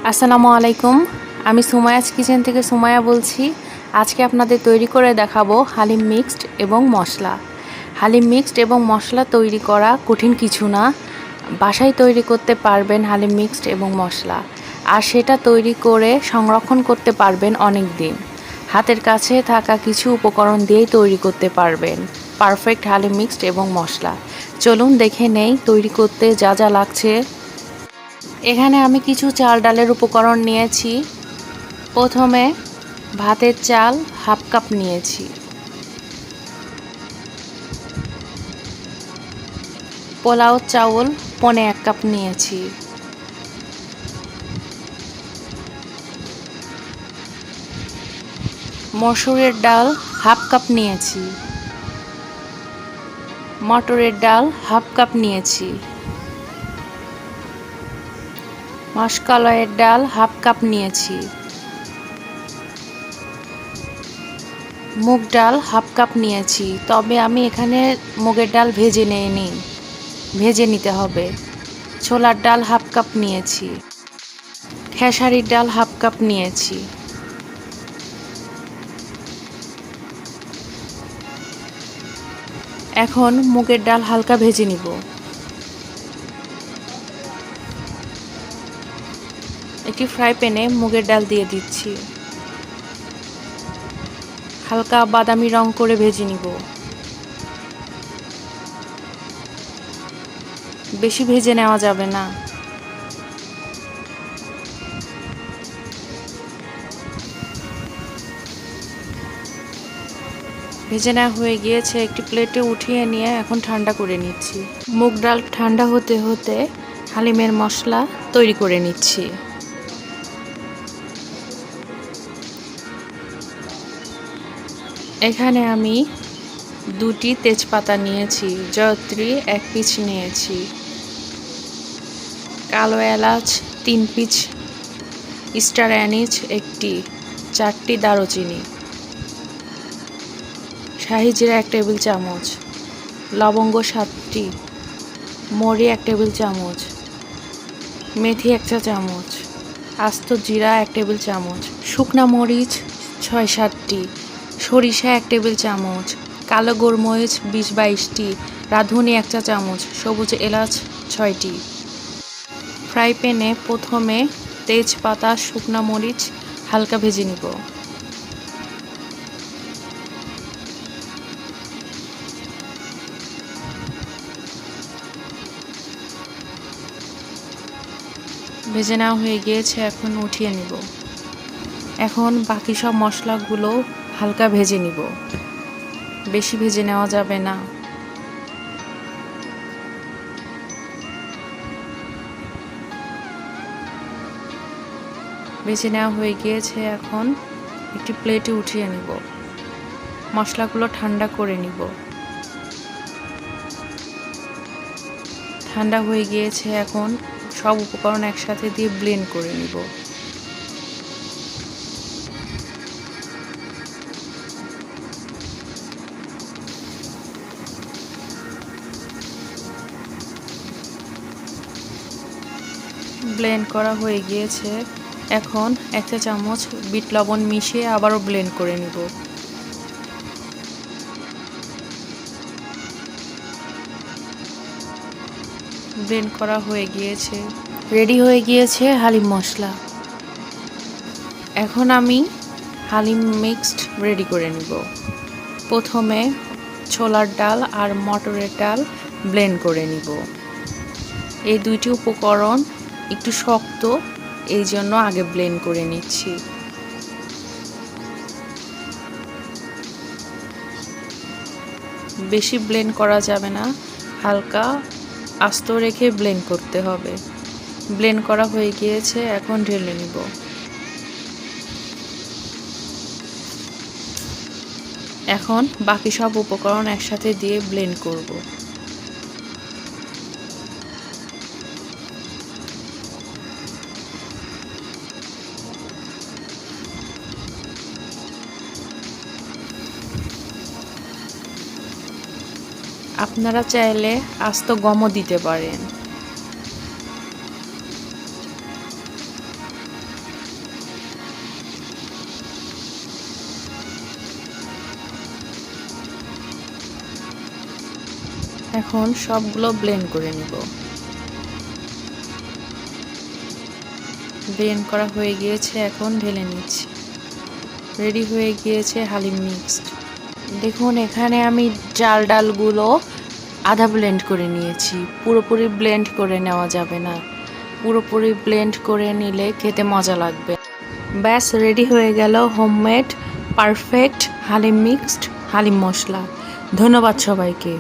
আসসালামু আলাইকুম। আমি সুমায়াজ কিচেন থেকে সুমায়া বলছি। আজকে আপনাদের তৈরি করে দেখাবো হালিম মিক্সড এবং মশলা। হালিম মিক্সড এবং মশলা তৈরি করা কঠিন কিছু না, বাসায় তৈরি করতে পারবেন হালিম মিক্সড এবং মশলা, আর সেটা তৈরি করে সংরক্ষণ করতে পারবেন অনেক দিন। হাতের কাছে থাকা কিছু উপকরণ দিয়েই তৈরি করতে পারবেন পারফেক্ট হালিম মিক্সড এবং মশলা। চলুন দেখে নেই তৈরি করতে যা যা লাগছে। এখানে আমি কিছু চাল ডালের উপকরণ নিয়েছি। প্রথমে ভাতের চাল হাফ কাপ নিয়েছি, পোলাও চাউল 1.25 কাপ নিয়েছি, মসুরের ডাল হাফ কাপ নিয়েছি, মটরের ডাল হাফ কাপ নিয়েছি, মাসকলাইয়ের ডাল হাফ কাপ নিয়েছি, মুগ ডাল হাফ কাপ নিয়েছি, তবে আমি এখানে মুগের ডাল ভেজে নিতে হবে। ছোলার ডাল হাফ কাপ নিয়েছি, খেসারির ডাল হাফ কাপ নিয়েছি। এখন মুগের ডাল হালকা ভেজে নিব। একটি ফ্রাই প্যানে মুগের ডাল দিয়ে দিচ্ছি, হালকা বাদামি রং করে ভেজে নিব। বেশি ভেজে নেওয়া যাবে না। ভেজে নেওয়া হয়ে গিয়েছে, একটি প্লেটে উঠিয়ে নিয়ে এখন ঠান্ডা করে নিচ্ছি। মুগ ডাল ঠান্ডা হতে হতে হালিমের মশলা তৈরি করে নিচ্ছি। এখানে আমি 2টি তেজপাতা নিয়েছি, জয়ত্রী 1 পিস নিয়েছি, কালো এলাচ 3 পিস, স্টার অ্যানিজ 1টি, 4টি দারুচিনি, শাহি জিরা 1 টেবিল চামচ, লবঙ্গ 7টি, মরি 1 টেবিল চামচ, মেথি 1 চা চামচ, আস্ত জিরা 1 টেবিল চামচ, শুকনা মরিচ 6-7টি, সরিষা 1 টেবিল চামচ, কালো গোলমরিচ 20-22টি, রাঁধুনি 1 চা চামচ, সবুজ এলাচ 6টি। ফ্রাই প্যানে প্রথমে তেজপাতা শুকনা মরিচ হালকা ভেজে নিব। ভেজে নেওয়া হয়ে গিয়েছে, এখন উঠিয়ে নিব। এখন বাকি সব মশলাগুলো হালকা ভেজে নিব, বেশি ভেজে নেওয়া যাবে না। ভেজে নেওয়া হয়ে গিয়েছে, এখন একটি প্লেটে উঠিয়ে নিব। মশলাগুলো ঠান্ডা করে নিব। ঠান্ডা হয়ে গিয়েছে, এখন সব উপকরণ একসাথে দিয়ে ব্লেন্ড করে নিব। ব্লেন্ড করা হয়ে গিয়েছে, এখন 1 চা চামচ বিট লবণ মিশিয়ে আবারও ব্লেন্ড করে নিব। ব্লেন্ড করা হয়ে গিয়েছে, রেডি হয়ে গিয়েছে হালিম মশলা। এখন আমি হালিম মিক্সড রেডি করে নিব। প্রথমে ছোলার ডাল আর মটরের ডাল ব্লেন্ড করে নিব। এই 2টি উপকরণ একটু শক্ত, এই জন্য আগে ব্লেন্ড করে নিচ্ছি। বেশি ব্লেন্ড করা যাবে না, হালকা আস্ত রেখে ব্লেন্ড করতে হবে। ব্লেন্ড করা হয়ে গিয়েছে, এখন ঢেলে নিব। এখন বাকি সব উপকরণ একসাথে দিয়ে ব্লেন্ড করব। আপনারা চাইলে আস্ত গমও দিতে পারেন। এখন সবগুলো ব্লেন্ড করে নিব। ব্লেন্ড করা হয়ে গিয়েছে, এখন ঢেলে নিচ্ছি। রেডি হয়ে গিয়েছে হালিম মিক্সড। দেখুন এখানে আমি চাল ডালগুলো আধা ব্লেন্ড করে নিয়েছি, পুরোপুরি ব্লেন্ড করে নেওয়া যাবে না, পুরোপুরি ব্লেন্ড করে নিলে খেতে মজা লাগবে। ব্যাস রেডি হয়ে গেল homemade perfect haleem mixed haleem masala. ধন্যবাদ সবাইকে।